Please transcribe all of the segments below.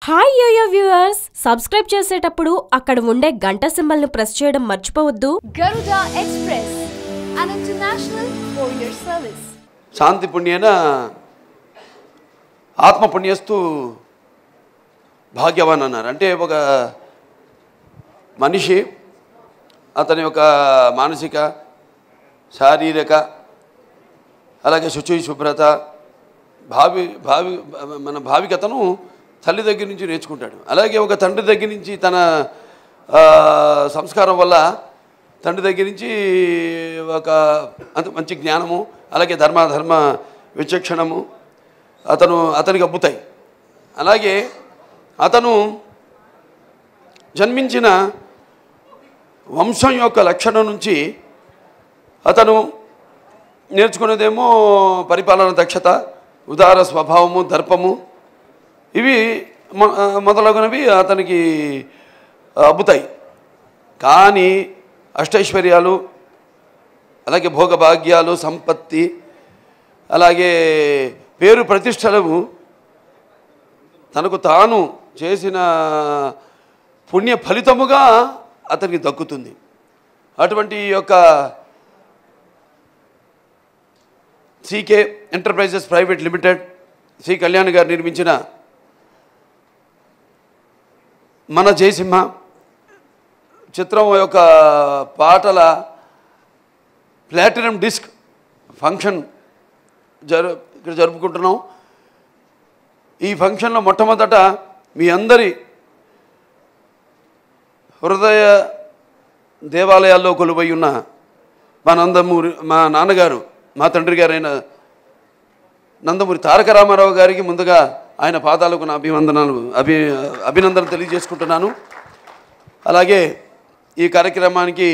Hi yo-yo viewers, subscribe చేసేటప్పుడు అక్కడ ఉండే గంట సింబల్ ను ప్రెస్ చేయడం మర్చిపోవద్దు. Garuda Express, an international courier service. శాంతి పుణ్యేన ఆత్మ పుణ్యస్తు భాగ్యవాన్ అన్నారు. అంటే ఒక మనిషి అతని యొక్క మానసిక, శారీరక, అలాగే శుచి శుభ్రత, మన భావికతను తల్లి దగ్గర నుంచి నేర్చుకుంటాడు. అలాగే ఒక తండ్రి దగ్గర నుంచి తన సంస్కారం వల్ల తండ్రి దగ్గర నుంచి ఒక మంచి జ్ఞానము, అలాగే ధర్మ విచక్షణము అతనికి అబ్బుతాయి. అలాగే అతను జన్మించిన వంశం యొక్క లక్షణం నుంచి అతను నేర్చుకునేదేమో పరిపాలన దక్షత, ఉదార స్వభావము, దర్పము, ఇవి మొదలగునవి అతనికి అబ్బుతాయి. కానీ అష్టైశ్వర్యాలు, అలాగే భోగభాగ్యాలు, సంపత్తి, అలాగే పేరు ప్రతిష్టలు తనకు తాను చేసిన పుణ్య ఫలితముగా అతనికి దక్కుతుంది. అటువంటి యొక్క CK enterprises private limited, Shri Kalyan గారు నిర్మించిన మన జయసింహ చిత్రం యొక్క పాటల ప్లాటినం డిస్క్ ఫంక్షన్ ఇక్కడ జరుపుకుంటున్నాం. ఈ ఫంక్షన్లో మొట్టమొదట మీ అందరి హృదయ దేవాలయాల్లో కొలువై ఉన్న మా నాన్నగారు, మా తండ్రి గారైన నందమూరి తారక రామారావు గారికి ముందుగా ఆయన పాదాలకు నా అభినందనలు తెలియజేసుకుంటున్నాను. అలాగే ఈ కార్యక్రమానికి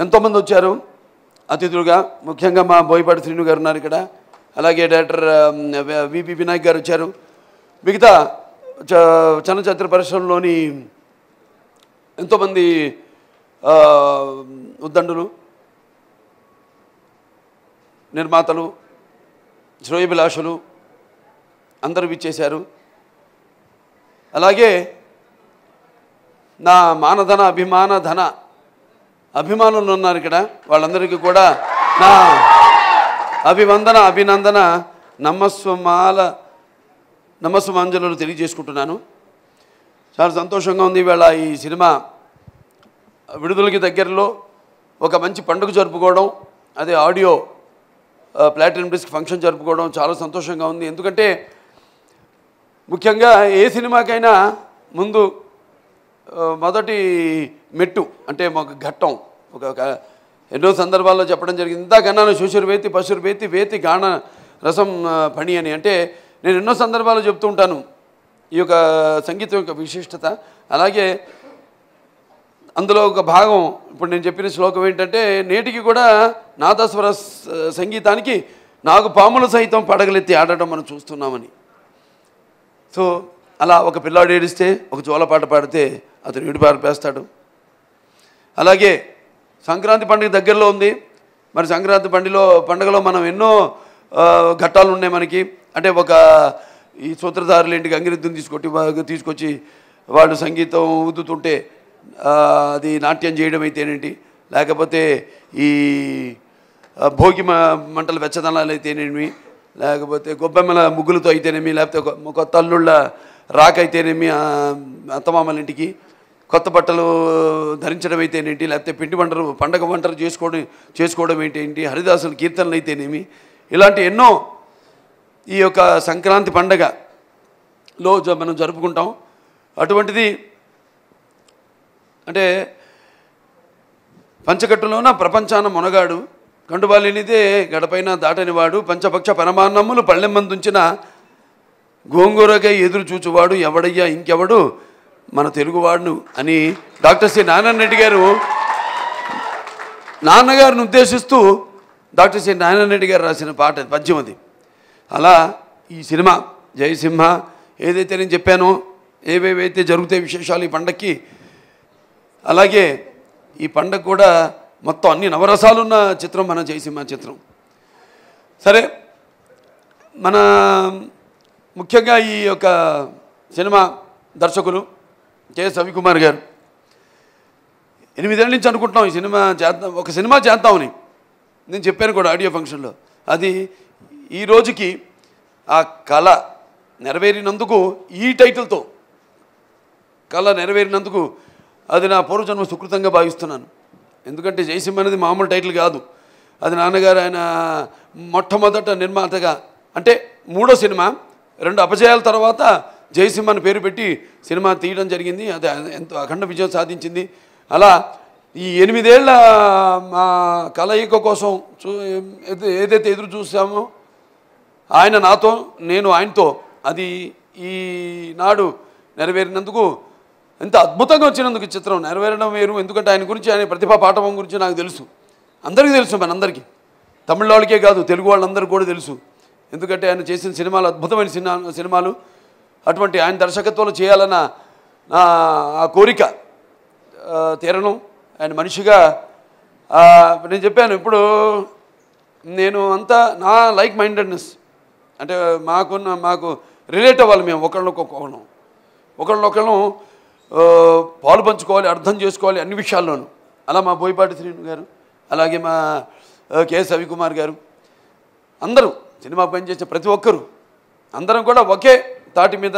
ఎంతోమంది వచ్చారు అతిథులుగా. ముఖ్యంగా మా బోయపాటి శ్రీను గారు ఉన్నారు ఇక్కడ. అలాగే డైరెక్టర్ విపి వినాయక్ గారు వచ్చారు. మిగతా చలనచిత్ర పరిశ్రమలోని ఎంతోమంది ఉద్దండులు, నిర్మాతలు, శ్రేయోభిలాషులు అందరూ విచ్చేశారు. అలాగే నా మానధన అభిమానులు ఉన్నారు ఇక్కడ. వాళ్ళందరికీ కూడా నా అభినందన నమస్సుమాంజలు తెలియజేసుకుంటున్నాను. చాలా సంతోషంగా ఉంది. ఇవాళ ఈ సినిమా విడుదలకి దగ్గరలో ఒక మంచి పండుగ జరుపుకోవడం, అదే ఆడియో ప్లాటినం డిస్క్ ఫంక్షన్ జరుపుకోవడం చాలా సంతోషంగా ఉంది. ఎందుకంటే ముఖ్యంగా ఏ సినిమాకైనా ముందు మొదటి మెట్టు అంటే ఒక ఘట్టం, ఒక ఎన్నో సందర్భాల్లో చెప్పడం జరిగింది. ఇంతకన్నాను శూషుర్వేతి పశుర్వేతి వేతి గాన రసం పణి అని. అంటే నేను ఎన్నో సందర్భాల్లో చెప్తూ ఉంటాను ఈ యొక్క సంగీతం యొక్క విశిష్టత. అలాగే అందులో ఒక భాగం ఇప్పుడు నేను చెప్పిన శ్లోకం ఏంటంటే, నేటికి కూడా నాదస్వర సంగీతానికి నాకు పాములు సైతం పడగలెత్తి ఆడటం మనం చూస్తున్నామని. సో అలా ఒక పిల్లాడు ఏడిస్తే, ఒక జోలపాట పాడితే అతను ఏడు పారిపేస్తాడు. అలాగే సంక్రాంతి పండుగ దగ్గరలో ఉంది. మరి సంక్రాంతి పండుగలో మనం ఎన్నో ఘట్టాలు ఉన్నాయి మనకి. అంటే ఒక ఈ సూత్రధారులు ఇంటికి గంగిరెద్దుని తీసుకొచ్చి వాళ్ళు సంగీతం ఊదుతుంటే అది నాట్యం చేయడం అయితేనేంటి, లేకపోతే ఈ భోగి మంటల వెచ్చదనాలు అయితేనేమి, లేకపోతే గొబ్బెమ్మల ముగ్గులతో అయితేనేమి, లేకపోతే కొత్త అల్లుళ్ళ రాకైతేనేమి, అత్తమామల ఇంటికి కొత్త బట్టలు ధరించడం అయితేనేంటి, లేకపోతే పండగ వంటలు చేసుకోవడం ఏంటి, హరిదాసుల కీర్తనలు అయితేనేమి, ఇలాంటి ఎన్నో ఈ యొక్క సంక్రాంతి పండగలో మనం జరుపుకుంటాం. అటువంటిది అంటే పంచకట్టులోన ప్రపంచాన మొనగాడు, కండుబాలినిదే గడపైన దాటనివాడు, పంచపక్ష పరమాన్నములు పళ్ళెమ్మందుంచిన గోంగూరకై ఎదురు చూచువాడు ఎవడయ్యా ఇంకెవడు మన తెలుగువాడును అని డాక్టర్ సి నారాయణ రెడ్డి గారు నాన్నగారిని ఉద్దేశిస్తూ డాక్టర్ సి నారాయణ రెడ్డి గారు రాసిన పాట, పద్యం అది. అలా ఈ సినిమా జయసింహ ఏదైతే నేను చెప్పానో, ఏవేవైతే జరుగుతాయి విశేషాలు ఈ పండగకి, అలాగే ఈ పండగ కూడా మొత్తం అన్ని నవరసాలున్న చిత్రం మన జయసింహ చిత్రం. సరే, మన ముఖ్యంగా ఈ యొక్క సినిమా దర్శకులు కెఎస్ రవికుమార్ గారు 8 ఏళ్ళ నుంచి అనుకుంటున్నాం ఈ సినిమా చేద్దాం, ఒక సినిమా చేద్దామని. నేను చెప్పాను కూడా ఆడియో ఫంక్షన్లో. అది ఈ రోజుకి ఆ కళ నెరవేరినందుకు, ఈ టైటిల్తో కళ నెరవేరినందుకు అది నా పూర్వజన్మ సుకృతంగా భావిస్తున్నాను. ఎందుకంటే జయసింహ అనేది మామూలు టైటిల్ కాదు. అది నాన్నగారు ఆయన మొట్టమొదట నిర్మాతగా, అంటే 3వ సినిమా 2 అపజయాల తర్వాత జయసింహ అని పేరు పెట్టి సినిమా తీయడం జరిగింది. అది ఎంతో అఖండ విజయం సాధించింది. అలా ఈ 8 ఏళ్ల మా కలయిక కోసం ఏదైతే ఎదురు చూసామో, ఆయన నాతో, నేను ఆయనతో, అది ఈనాడు నెరవేరినందుకు, ఎంత అద్భుతంగా వచ్చినందుకు చిత్రం నెరవేరడం వేరు. ఎందుకంటే ఆయన గురించి, ఆయన ప్రతిభా పాఠవం గురించి నాకు తెలుసు, అందరికీ తెలుసు, మనందరికీ, తమిళ వాళ్ళకే కాదు తెలుగు వాళ్ళందరికీ కూడా తెలుసు. ఎందుకంటే ఆయన చేసిన సినిమాలు అద్భుతమైన సినిమాలు. అటువంటి ఆయన దర్శకత్వంలో చేయాలన్న ఆ కోరిక తీరడం, ఆయన మనిషిగా నేను చెప్పాను. ఇప్పుడు నేను అంతా నా లైక్ మైండెడ్నెస్, అంటే మాకు రిలేట్ అవ్వాలి, మేము ఒకళ్ళొకళ్ళం పాలు పంచుకోవాలి, అర్థం చేసుకోవాలి అన్ని విషయాల్లోనూ. అలా మా బోయపాటి శ్రీను గారు, అలాగే మా కెఎస్ రవికుమార్ గారు, అందరూ సినిమా పనిచేసే ప్రతి ఒక్కరూ అందరం కూడా ఒకే తాటి మీద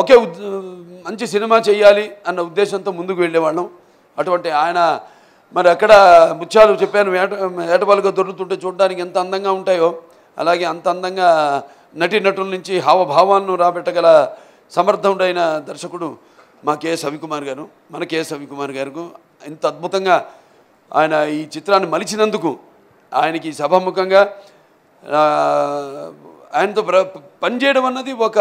ఒకే మంచి సినిమా చేయాలి అన్న ఉద్దేశంతో ముందుకు వెళ్ళేవాళ్ళం. అటువంటి ఆయన మరి అక్కడ ముత్యాలు చెప్పాను, ఏటపాలుగా దొరుకుతుంటే చూడడానికి ఎంత అందంగా ఉంటాయో, అలాగే అంత అందంగా నటుల నుంచి హావభావాలను రాబెట్టగల సమర్థుడైన దర్శకుడు మా కెఎస్ రవికుమార్ గారు. మన కెఎస్ రవికుమార్ గారికి ఇంత అద్భుతంగా ఆయన ఈ చిత్రాన్ని మలిచినందుకు ఆయనకి సభాముఖంగా ఆయనతో పనిచేయడం అన్నది ఒక,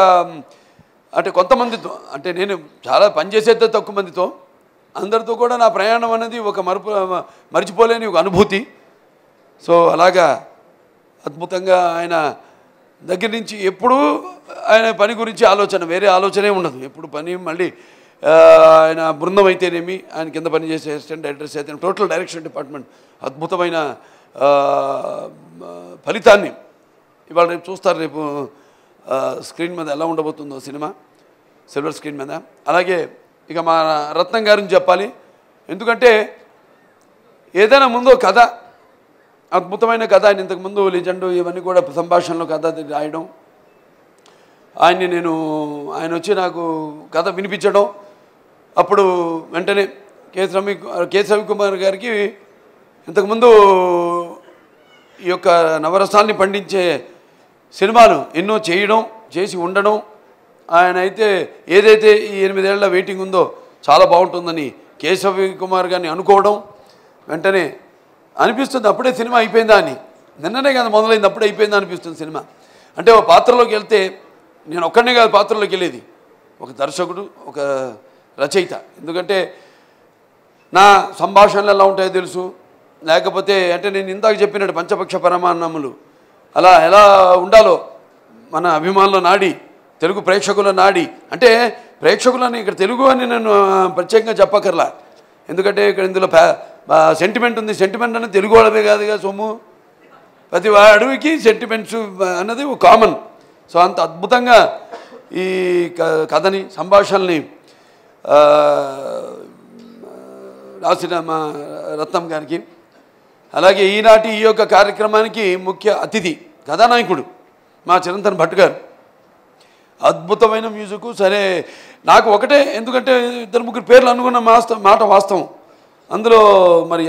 అంటే కొంతమందితో, అంటే నేను చాలా పనిచేసేది తక్కువ మందితో, అందరితో కూడా నా ప్రయాణం అనేది ఒక మరిచిపోలేని ఒక అనుభూతి. సో అలాగా అద్భుతంగా ఆయన దగ్గర నుంచి ఎప్పుడూ ఆయన పని గురించి ఆలోచన, వేరే ఆలోచనే ఉండదు. ఎప్పుడు పని, మళ్ళీ ఆయన బృందం అయితేనేమి, ఆయన కింద పనిచేసే అసిస్టెంట్ డైరెక్టర్స్ అయితే, టోటల్ డైరెక్షన్ డిపార్ట్మెంట్ అద్భుతమైన ఫలితాన్ని ఇవాళ రేపు చూస్తారు. రేపు స్క్రీన్ మీద ఎలా ఉండబోతుందో సినిమా, సిల్వర్ స్క్రీన్ మీద. అలాగే ఇక మా రత్నం గారిని చెప్పాలి. ఎందుకంటే ఏదైనా ముందు కథ, అద్భుతమైన కథ, ఆయన ఇంతకుముందు లెజెండ్ ఇవన్నీ కూడా సంభాషణలో కథ రాయడం, ఆయన వచ్చి నాకు కథ వినిపించడం, అప్పుడు వెంటనే కెఎస్ రవికుమార్ గారికి ఇంతకుముందు ఈ యొక్క నవరసాన్ని పండించే సినిమాలు ఎన్నో చేసి ఉండడం, ఆయన అయితే ఏదైతే ఈ 8 ఏళ్ల వెయిటింగ్ ఉందో చాలా బాగుంటుందని కెఎస్ రవికుమార్ గారిని అనుకోవడం, వెంటనే అనిపిస్తుంది అప్పుడే సినిమా అయిపోయిందా అని. నిన్ననే కదా మొదలైంది, అప్పుడే అయిపోయిందా అనిపిస్తుంది సినిమా. అంటే ఒక పాత్రలోకి వెళ్తే నేను ఒక్కడనే కాదు పాత్రలోకి వెళ్ళేది, ఒక దర్శకుడు, ఒక రచయిత. ఎందుకంటే నా సంభాషణలు ఎలా ఉంటాయో తెలుసు, లేకపోతే అంటే నేను ఇందాక చెప్పినట్టు పంచపక్ష పరమాన్నములు అలా ఎలా ఉండాలో మన అభిమానుల నాడి, తెలుగు ప్రేక్షకుల నాడి. అంటే ప్రేక్షకులని ఇక్కడ తెలుగు అని నేను ప్రత్యేకంగా చెప్పకర్లా, ఎందుకంటే ఇక్కడ ఇందులో సెంటిమెంట్ ఉంది. సెంటిమెంట్ అనేది తెలుగు వాళ్ళమే కాదుగా సొమ్ము, ప్రతి అడవికి సెంటిమెంట్స్ అన్నది కామన్. సో అంత అద్భుతంగా ఈ కథని, సంభాషణల్ని రాసిన మా రత్నం గారికి, అలాగే ఈనాటి ఈ యొక్క కార్యక్రమానికి ముఖ్య అతిథి కథానాయకుడు మా చిరంతన్ భట్ గారు. అద్భుతమైన మ్యూజిక్. సరే నాకు ఒకటే, ఎందుకంటే 2-3 పేర్లు అనుకున్న మాట వాస్తవం. అందులో మరి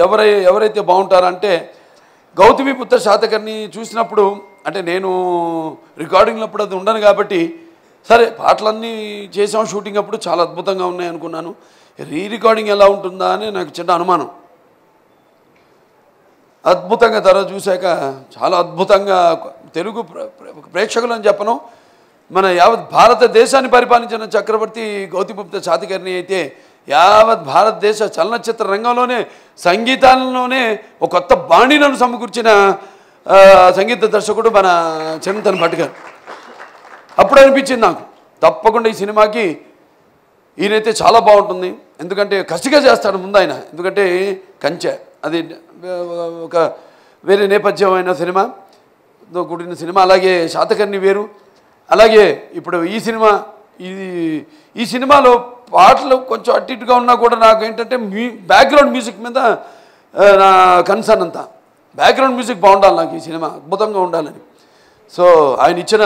ఎవరైతే బాగుంటారంటే గౌతమిపుత్ర శాతకర్ణి చూసినప్పుడు, అంటే నేను రికార్డింగ్లప్పుడు అది ఉండను కాబట్టి, సరే పాటలన్నీ చేసాం షూటింగ్ అప్పుడు, చాలా అద్భుతంగా ఉన్నాయి అనుకున్నాను. రికార్డింగ్ ఎలా ఉంటుందా అని నాకు చిన్న అనుమానం. అద్భుతంగా తర్వాత చూశాక చాలా అద్భుతంగా తెలుగు ప్రేక్షకులని చెప్పను, మన యావత్ భారతదేశాన్ని పరిపాలించిన చక్రవర్తి గౌతమిపుత్ర శాతకర్ణి అయితే యావత్ భారతదేశ చలనచిత్ర రంగంలోనే, సంగీతాల్లోనే ఒక కొత్త బాణీలను సమకూర్చిన సంగీత దర్శకుడు మన చిరంతన్ భట్ గారు. అప్పుడు అనిపించింది నాకు తప్పకుండా ఈ సినిమాకి ఈయనైతే చాలా బాగుంటుంది. ఎందుకంటే కసిగా చేస్తాడు ముందు ఆయన, ఎందుకంటే కంచె అది ఒక వేరే నేపథ్యమైన సినిమాతో కూడిన సినిమా. అలాగే శాతకర్ణి వేరు, అలాగే ఇప్పుడు ఈ సినిమా ఇది ఈ సినిమాలో పాటలు కొంచెం అటు ఇటుగా ఉన్నా కూడా నాకు ఏంటంటే బ్యాక్గ్రౌండ్ మ్యూజిక్ మీద నా కన్సర్న్ అంతా. బ్యాక్గ్రౌండ్ మ్యూజిక్ బాగుండాలి నాకు, ఈ సినిమా అద్భుతంగా ఉండాలని. సో ఆయన ఇచ్చిన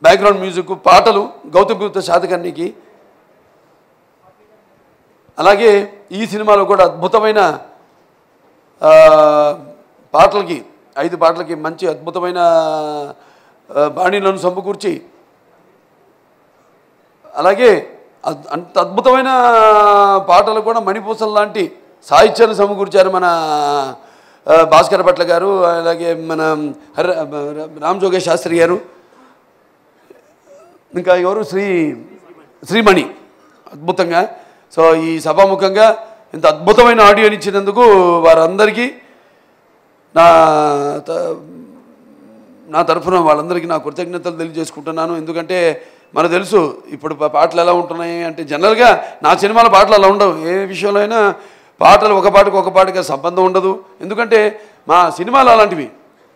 బ్యాక్గ్రౌండ్ మ్యూజిక్, పాటలు గౌతమ్ గుప్తా శాతకర్ణికి, అలాగే ఈ సినిమాలో కూడా అద్భుతమైన పాటలకి 5 పాటలకి మంచి అద్భుతమైన బాణీలను సమకూర్చి, అలాగే అంత అద్భుతమైన పాటలు కూడా మణిపూసలు లాంటి సాహిత్యాన్ని సమకూర్చారు మన భాస్కర్ భట్ల గారు, అలాగే మన రామ్ జోగేష్ శాస్త్రి గారు, ఇంకా ఎవరు శ్రీమణి అద్భుతంగా. సో ఈ సభాముఖంగా ఇంత అద్భుతమైన ఆడియోని ఇచ్చినందుకు వారందరికీ నా తరఫున వాళ్ళందరికీ నా కృతజ్ఞతలు తెలియజేసుకుంటున్నాను. ఎందుకంటే మనకు తెలుసు ఇప్పుడు పాటలు ఎలా ఉంటున్నాయి అంటే, జనరల్గా నా సినిమాల పాటలు అలా ఉండవు. ఏ విషయంలో అయినా పాటలు ఒక పాటకి సంబంధం ఉండదు. ఎందుకంటే మా సినిమాలు అలాంటివి,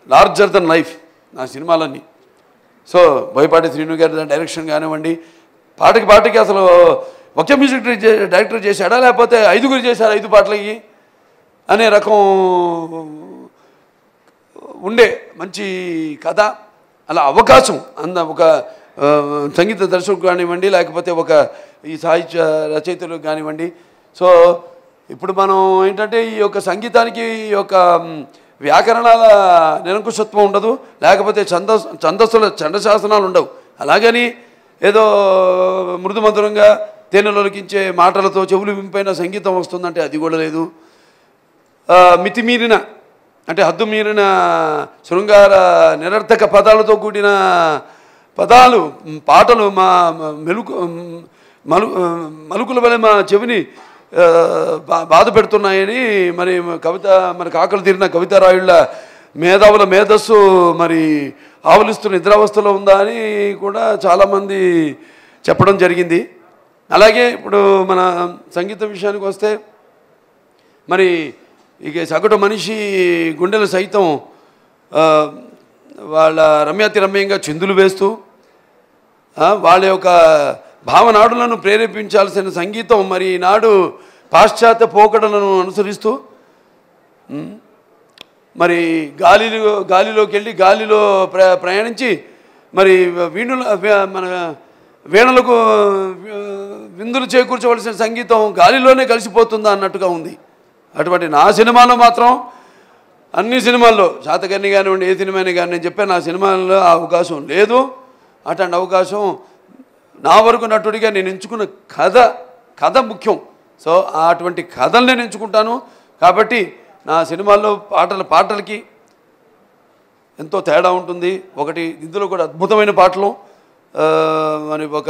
లార్జర్ దెన్ లైఫ్ నా సినిమాలన్నీ. సో బోయపాటి శ్రీను గారి డైరెక్షన్ కానివ్వండి, పాటకి అసలు ఒకే మ్యూజిక్ డైరెక్టర్ చేశాడా లేకపోతే 5గురు చేశారు 5 పాటలకి అనే రకం ఉండే మంచి కథ, అలా అవకాశం ఒక సంగీత దర్శకుడు కానివ్వండి, లేకపోతే ఈ సాహిత్య రచయితలకు కానివ్వండి. సో ఇప్పుడు మనం ఏంటంటే ఈ యొక్క సంగీతానికి ఈ యొక్క వ్యాకరణాల నిరంకుశత్వం ఉండదు, లేకపోతే ఛందశాసనాలు ఉండవు. అలాగని ఏదో మృదుమధురంగా తేనెలొలికించే మాటలతో చెవులు వింపైన సంగీతం వస్తుందంటే అది కూడా లేదు. మితిమీరిన అంటే హద్దు మీరిన శృంగార నిరర్థక పదాలతో కూడిన పాటలు మా మలుకుల వలె మా చెవిని బాధ పెడుతున్నాయని మరి మనకు ఆకలి తీరిన కవితారాయుళ్ళ మేధావుల మేధస్సు మరి ఆవలిస్తున్న నిద్రావస్థలో ఉందా అని కూడా చాలామంది చెప్పడం జరిగింది. అలాగే ఇప్పుడు మన సంగీతం విషయానికి వస్తే మరి ఇక సగటు మనిషి గుండెలు సైతం వాళ్ళ రమ్యంగా చిందులు వేస్తూ వాళ్ళ యొక్క భావనాడులను ప్రేరేపించాల్సిన సంగీతం మరి ఈనాడు పాశ్చాత్య పోకడలను అనుసరిస్తూ మరి గాలిలోకి వెళ్ళి గాలిలో ప్రయాణించి మరి మన వీణలకు విందులు చేకూర్చవలసిన సంగీతం గాలిలోనే కలిసిపోతుందా అన్నట్టుగా ఉంది. అటువంటి నా సినిమాలో మాత్రం అన్ని సినిమాల్లో శాతకర్ణి కానివ్వండి, ఏ సినిమాని కానీ నేను చెప్పాను, నా సినిమాల్లో ఆ అవకాశం లేదు. అటువంటి అవకాశం నా వరకు నటుడిగా నేను ఎంచుకున్న కథ ముఖ్యం. సో అటువంటి కథలు నేను ఎంచుకుంటాను. కాబట్టి నా సినిమాల్లో పాటలకి ఎంతో తేడా ఉంటుంది. ఇందులో కూడా అద్భుతమైన పాటలు, మరి ఒక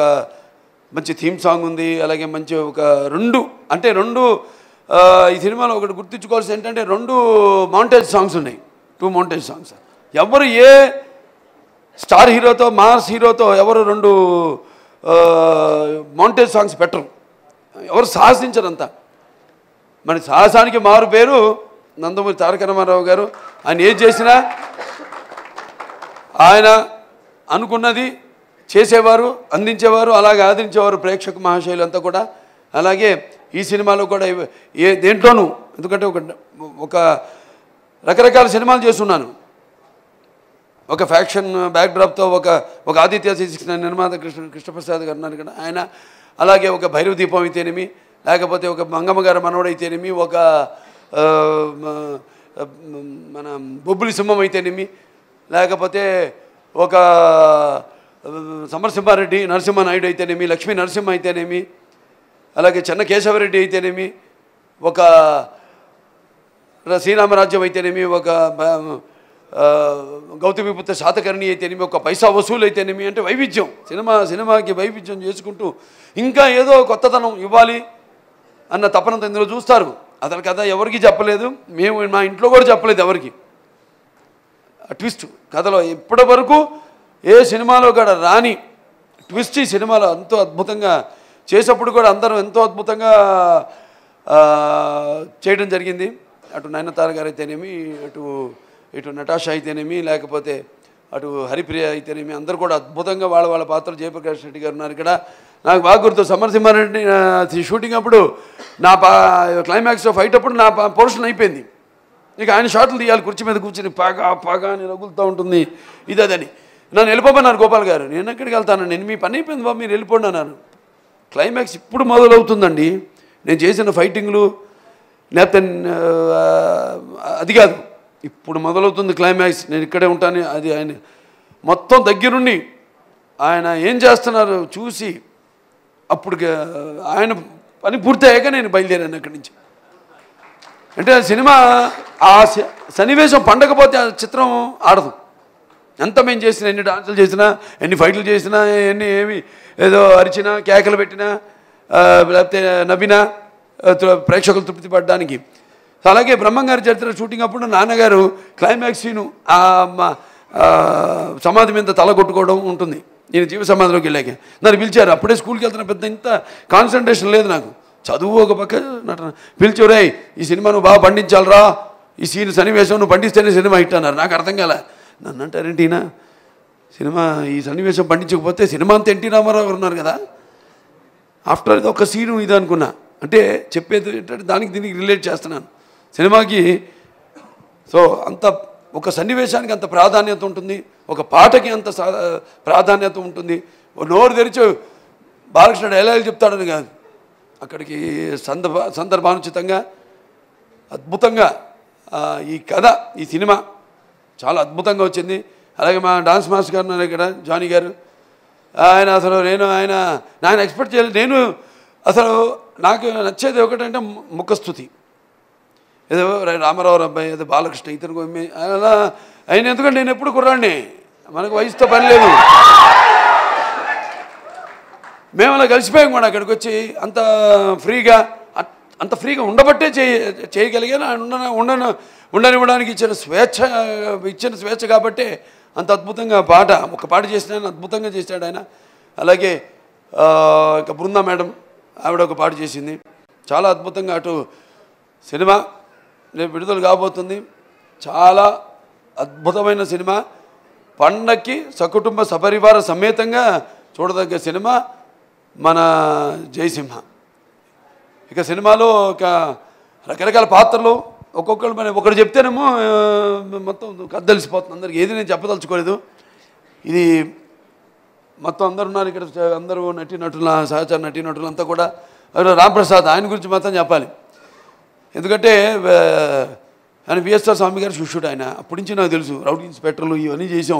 మంచి థీమ్ సాంగ్ ఉంది, అలాగే మంచి రెండు ఈ సినిమాలో ఒకటి గుర్తించుకోవాల్సి ఏంటంటే 2 మౌంటేజ్ సాంగ్స్ ఉన్నాయి. 2 మౌంటేజ్ సాంగ్స్. ఎవరు ఏ స్టార్ హీరోతో మాస్ హీరోతో ఎవరు 2 మౌంటేజ్ సాంగ్స్ పెట్టరు, ఎవరు సాహసించరంతా. మన సాహసానికి మారు పేరు నందమూరి తారక రామారావు గారు. ఆయన ఏది చేసినా ఆయన అనుకున్నది చేసేవారు, అందించేవారు, అలాగే ఆదరించేవారు ప్రేక్షక మహాశైలు అంతా కూడా. అలాగే ఈ సినిమాలో కూడా దేంట్లోనూ, ఎందుకంటే ఒక రకరకాల సినిమాలు చేస్తున్నాను. ఒక ఫ్యాక్షన్ బ్యాక్డ్రాప్తో ఒక ఆదిత్య నిర్మాత కృష్ణప్రసాద్ గారు ఉన్నారు కదా ఆయన, అలాగే ఒక భైరవ దీపం అయితేనేమి, లేకపోతే ఒక మంగమ్మ గారి మనవడు అయితేనేమి, మన బొబ్బులి సింహం అయితేనేమి, లేకపోతే ఒక సమరసింహారెడ్డి నరసింహనాయుడు అయితేనేమి, లక్ష్మీ నరసింహ అయితేనేమి, అలాగే చెన్న కేశవరెడ్డి అయితేనేమి, ఒక శ్రీరామరాజ్యం అయితేనేమి, ఒక గౌతమిపుత్ర శాతకర్ణి అయితేనేమి, ఒక పైసా వసూలు అయితేనేమి, అంటే వైవిధ్యం సినిమాకి వైవిధ్యం చేసుకుంటూ ఇంకా ఏదో కొత్తతనం ఇవ్వాలి అన్న తపనంతో ఇందులో చూస్తారు. అతని కథ ఎవరికి చెప్పలేదు, మా ఇంట్లో కూడా చెప్పలేదు ఎవరికి. ట్విస్ట్ కథలో ఇప్పటి వరకు ఏ సినిమాలో కూడా రాని ట్విస్ట్ ఈ సినిమాలో ఎంతో అద్భుతంగా చేసేప్పుడు కూడా అందరూ ఎంతో అద్భుతంగా చేయడం జరిగింది. అటు నయనతార గారు అయితేనేమి, ఇటు నటాషా అయితేనేమి, లేకపోతే అటు హరిప్రియ అయితేనేమి అందరూ కూడా అద్భుతంగా వాళ్ళ పాత్రలు. జయప్రకాష్ రెడ్డి గారు ఉన్నారు ఇక్కడ. నాకు బాగా గుర్తు సమరసింహారెడ్డి షూటింగ్ అప్పుడు నా క్లైమాక్స్లో ఫైట్ అప్పుడు నా పోర్షన్ అయిపోయింది. ఇక ఆయన షాట్లు తీయాలి, కుర్చీ మీద కూర్చొని పాగా అని రగులుతూ ఉంటుంది ఇదని. నన్ను వెళ్ళిపోమన్నారు గోపాల్ గారు. నేను ఎక్కడికి వెళ్తాను, నేను మీ పని అయిపోయింది బాబు, మీరు వెళ్ళిపోండి అన్నాను. క్లైమాక్స్ ఇప్పుడు మొదలవుతుందండి. నేను చేసిన ఫైటింగ్లు లేకపోతే అది కాదు, ఇప్పుడు మొదలవుతుంది క్లైమాక్స్. నేను ఇక్కడే ఉంటాను. అది ఆయన మొత్తం దగ్గరుండి ఆయన ఏం చేస్తున్నారు చూసి అప్పుడు ఆయన పని పూర్తయ్యాక నేను బయలుదేరాను అక్కడి నుంచి. అంటే సినిమా ఆ సన్నివేశం పండకపోతే ఆ చిత్రం ఆడదు. ఎంత మేము చేసినా, ఎన్ని డాన్సులు చేసినా, ఎన్ని ఫైట్లు చేసినా, ఏమి ఏదో అరిచినా, కేకలు పెట్టినా, లేకపోతే నవ్వినా ప్రేక్షకులు తృప్తి పడడానికి. అలాగే బ్రహ్మంగారి చరిత్ర షూటింగ్ అప్పుడు నాన్నగారు క్లైమాక్స్ సీను సమాధి మీద తల కొట్టుకోవడం ఉంటుంది. నేను జీవ సమాధిలోకి వెళ్ళాక నన్ను పిలిచారు. అప్పుడే స్కూల్కి వెళ్తున్న పెద్ద ఇంత కాన్సన్ట్రేషన్ లేదు నాకు, చదువు ఒక పక్క నటన. పిలిచారు, ఈ సినిమా నువ్వు బాగా పండించాలరా, ఈ సన్నివేశం నువ్వు పండిస్తేనే సినిమా హిట్ అన్నారు. నాకు అర్థం కాలే. నన్ను అంటారేంటినా సినిమా ఈ సన్నివేశం పండించకపోతే సినిమా అంతా ఎన్టీ రామారావు గారు ఉన్నారు కదా, ఆఫ్టర్ ఇది ఒక సీను ఇది అనుకున్నా. అంటే చెప్పేది ఏంటంటే దానికి దీనికి రిలేట్ చేస్తున్నాను సినిమాకి. సో అంత ఒక సన్నివేశానికి అంత ప్రాధాన్యత ఉంటుంది, ఒక పాటకి అంత ప్రాధాన్యత ఉంటుంది. నోరు తెరిచి బాలకృష్ణ డైలాగులు చెప్తాడని కాదు, అక్కడికి సందర్భానుచితంగా అద్భుతంగా ఈ కథ, ఈ సినిమా చాలా అద్భుతంగా వచ్చింది. అలాగే మా డాన్స్ మాస్టర్ గారు ఉన్నారు ఇక్కడ, జానీ గారు. ఆయన అసలు ఆయన ఎక్స్పెక్ట్ చేయలేదు. నేను అసలు నాకు నచ్చేది ఒకటంటే ముఖస్థుతి. ఏదో రామారావు అబ్బాయి, ఏదో బాలకృష్ణ, ఇతను అలా ఆయన. ఎందుకంటే నేను ఎప్పుడు కుర్రాడిని, మనకు వయసుతో పని లేదు. మేము అలా కలిసిపోయాం కూడా అక్కడికి వచ్చి. అంత ఫ్రీగా ఉండబట్టే చేయగలిగాను. ఉండనివ్వడానికి ఇచ్చిన స్వేచ్ఛ కాబట్టే అంత అద్భుతంగా ఒక పాట చేసిన అద్భుతంగా చేశాడు ఆయన. అలాగే ఇక బృందా మేడం, ఆవిడ ఒక పాట చేసింది చాలా అద్భుతంగా. అటు సినిమా రేపు విడుదల కాబోతుంది, చాలా అద్భుతమైన సినిమా. పండక్కి సకుటుంబ సపరివార సమేతంగా చూడదగ్గ సినిమా మన జయసింహ. ఇక సినిమాలో ఒక రకరకాల పాత్రలు, ఒక్కొక్కరు మరి ఒకటి చెప్తేనేమో మొత్తం కథ తెలిసిపోతుంది అందరికి. ఏది నేను చెప్పదలుచుకోలేదు. ఇది మొత్తం అందరు ఉన్నారు ఇక్కడ, అందరూ నటీనటుల సహచర నటీనటులు అంతా కూడా. రాంప్రసాద్, ఆయన గురించి మొత్తం చెప్పాలి. ఎందుకంటే ఆయన విఎస్ఆర్ స్వామి గారు శిష్యుడు. ఆయన అప్పటి నుంచి నాకు తెలుసు. రౌడీ ఇన్స్పెక్టర్లు ఇవన్నీ చేసాం,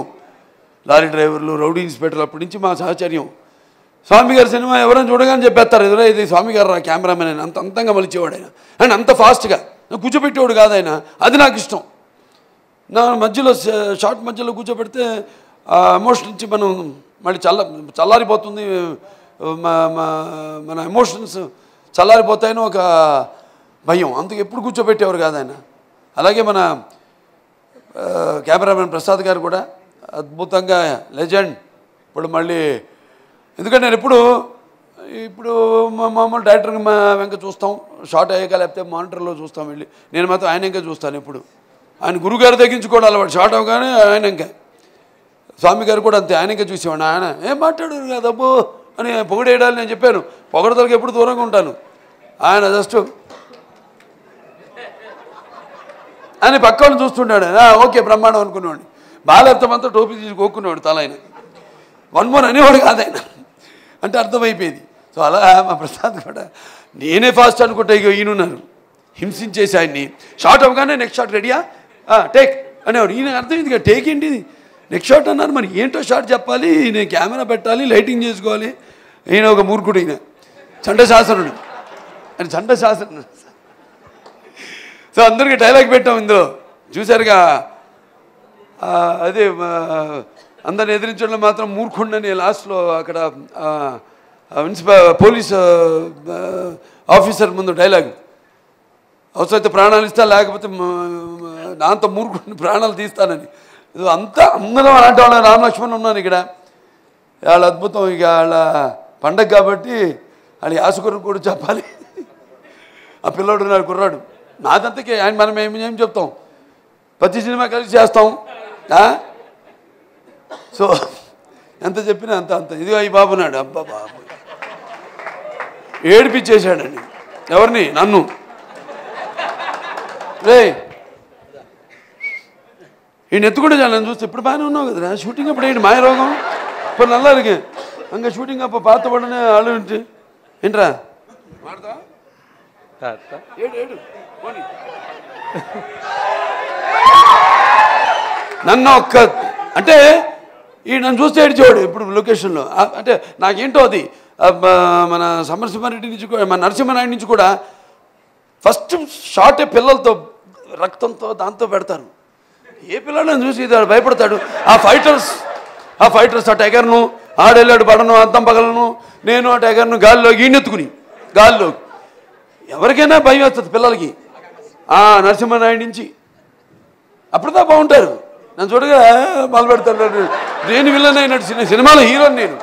లారీ డ్రైవర్లు, రౌడీ ఇన్స్పెక్టర్లు, అప్పటి నుంచి మా సహచర్యం. స్వామి గారి సినిమా ఎవరైనా చూడగానే చెప్పేస్తారు, ఎదురా ఇది స్వామి గారు రా కెమెరామెన్ అని. అంతంగా మలిచేవాడు ఆయన. అండ్ అంత ఫాస్ట్గా కూర్చోబెట్టేవాడు కాదు ఆయన. అది నాకు ఇష్టం. నా మధ్యలో షార్ట్ మధ్యలో కూర్చోబెడితే ఆ ఎమోషన్ నుంచి మనం మళ్ళీ చల్లారిపోతుంది, మన ఎమోషన్స్ చల్లారిపోతాయని ఒక భయం. అందుకు ఎప్పుడు కూర్చోబెట్టేవారు కాదు ఆయన. అలాగే మన కెమెరామెన్ ప్రసాద్ గారు కూడా అద్భుతంగా లెజెండ్. ఇప్పుడు మళ్ళీ ఎందుకంటే నేను ఇప్పుడు మామూలు డైరెక్టర్ని వెంక చూస్తాం, షార్ట్ అయ్యాక లేకపోతే మానిటర్లో చూస్తాం వెళ్ళి. నేను మాత్రం ఆయన ఇంకా చూస్తాను ఎప్పుడు. ఆయన గురుగారు తగ్గించుకోవడం అలవాటు. షార్ట్ అవగానే ఆయన ఇంకా. స్వామి గారు కూడా అంతే, ఆయన ఇంకా చూసేవాడు. ఆయన ఏం మాట్లాడు కదబ్బో అని పొగడేయడాలి. నేను చెప్పాను, పొగడతలకి ఎప్పుడు దూరంగా ఉంటాను. ఆయన జస్ట్ ఆయన పక్కన చూస్తుంటాడు. ఓకే బ్రహ్మాండం అనుకునేవాడు. బాలేప్తమంతా టోపీ తీసి కోక్కునేవాడు తల. ఆయన వన్ మోర్ అనేవాడు కాదు ఆయన, అంటే అర్థమైపోయేది. సో అలా మా ప్రసాద్ కూడా నేనే ఫాస్ట్ అనుకుంటా. ఇక ఈయనున్నారు హింసించేసి ఆయన్ని. షార్ట్ అవ్వగానే నెక్స్ట్ షాట్ రెడీయా, టేక్ అనేవాడు. ఈయన అర్థమైంది కదా, టేక్ ఏంటి, నెక్స్ట్ షాట్ అన్నారు. మరి ఏంటో షాట్ చెప్పాలి, నేను కెమెరా పెట్టాలి, లైటింగ్ చేసుకోవాలి. ఈయన ఒక మూర్ఖుడు, ఈయన చండశాసనుడు. ఆయన చండశాసనుడు. సో అందరికీ డైలాగ్ పెట్టాం ఇందులో, చూశారుగా. అదే అందరిని ఎదిరించడంలో మాత్రం మూర్ఖుండని లాస్ట్లో అక్కడ పోలీస్ ఆఫీసర్ ముందు డైలాగ్. అవసరమైతే ప్రాణాలు ఇస్తా, లేకపోతే నాంత మూర్ఖుడిని ప్రాణాలు తీస్తానని. ఇది అందరం అలాంటి వాళ్ళ రామలక్ష్మణ్ ఉన్నాను ఇక్కడ. వాళ్ళ అద్భుతం. ఇక వాళ్ళ పండగ కాబట్టి వాళ్ళ ఆశకురు కూడా చెప్పాలి. ఆ పిల్లోడు నాడు కుర్రాడు నాదంతకే. ఆయన మనం ఏం చెప్తాం, ప్రతి సినిమా కలిసి చేస్తాం. సో ఎంత చెప్పినా అంత ఇదిగో ఈ బాబు నాడు అబ్బా బాబు ఏడిపించేశాడండి. ఎవరిని? నన్ను. రే ఈయన ఎత్తుకుంటే చాలు నన్ను చూస్తే ఇప్పుడు బాగానే ఉన్నావు కదరా, షూటింగ్ అప్పుడు ఏంటి మాయ రోగం ఇప్పుడు నల్లా ఇருக்கு அங்கே ஷூட்டிங் அப்போ பார்த்த உடனே அழுன்ட்டு ఏంట్రా ఏడు నన్ను ఒక్క అంటే ఈ నన్ను చూస్తే ఏడిచేవాడు ఇప్పుడు లొకేషన్లో. అంటే నాకేంటో అది మన సమరసింహారెడ్డి నుంచి కూడా మన నరసింహనాయుడు నుంచి కూడా ఫస్ట్ షాటే పిల్లలతో రక్తంతో దాంతో పెడతారు. ఏ పిల్లలను చూసి ఇది భయపడతాడు. ఆ ఫైటర్స్ ఆ టైగర్ను ఆడెళ్ళాడు పడను అద్దం పగలను నేను ఆ టైగర్ను గాలిలో ఈనెత్తుకుని గాలిలో ఎవరికైనా భయం వేస్తుంది పిల్లలకి. నరసింహనాయుడు నుంచి అప్పుడుదా బాగుంటారు. నన్ను చూడగా మొదలు పెడతాడు. నేను విలన్ అయినట్టు సినిమాలో హీరోని నేను.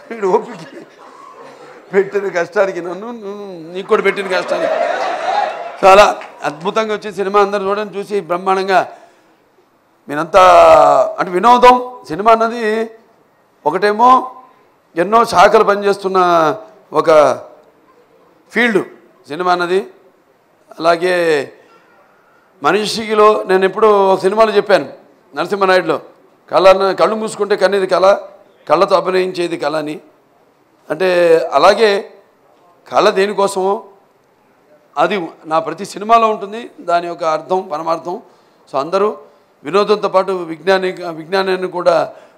వీడు ఓపిక పెట్టిన కష్టానికి నన్ను నీకు కూడా పెట్టిన కష్టానికి చాలా అద్భుతంగా వచ్చే సినిమా అందరూ చూడండి. చూసి బ్రహ్మాండంగా మీరంతా అంటే వినోదం సినిమా అన్నది ఒకటేమో ఎన్నో శాఖలు పనిచేస్తున్న ఒక ఫీల్డ్ సినిమా అన్నది. అలాగే మనిషిలో నేను ఎప్పుడూ ఒక సినిమాలో చెప్పాను నరసింహనాయుడులో కళ్ళు మూసుకుంటే కన్నీది కళ, కళ్ళతో అభినయించేది కళ అని. అంటే అలాగే కళ దేనికోసమో అది నా ప్రతి సినిమాలో ఉంటుంది, దాని యొక్క అర్థం పరమార్థం. సో అందరూ వినోదంతో పాటు విజ్ఞానాన్ని కూడా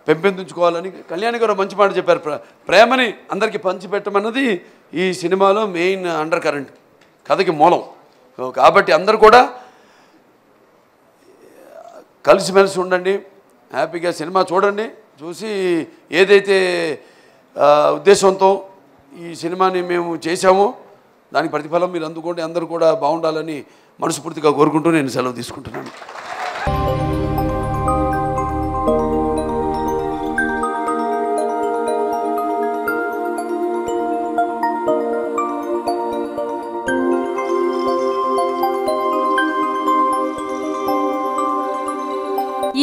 పెంపొందించుకోవాలని కళ్యాణి గారు మంచి మాట చెప్పారు. ప్రేమని అందరికీ పంచిపెట్టమన్నది ఈ సినిమాలో మెయిన్ అండర్ కరెంట్, కథకి మూలం. కాబట్టి అందరూ కూడా కలిసిమెలిసి ఉండండి, హ్యాపీగా సినిమా చూడండి. చూసి ఏదైతే ఉద్దేశంతో ఈ సినిమాని మేము చేశామో దానికి ప్రతిఫలం మీరు అందుకోండి. అందరూ కూడా బాగుండాలని మనస్ఫూర్తిగా కోరుకుంటూ నేను సెలవు తీసుకుంటున్నాను.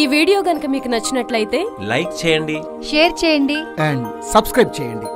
ఈ వీడియో గనుక మీకు నచ్చినట్లయితే లైక్ చేయండి, షేర్ చేయండి అండ్ సబ్స్క్రైబ్ చేయండి.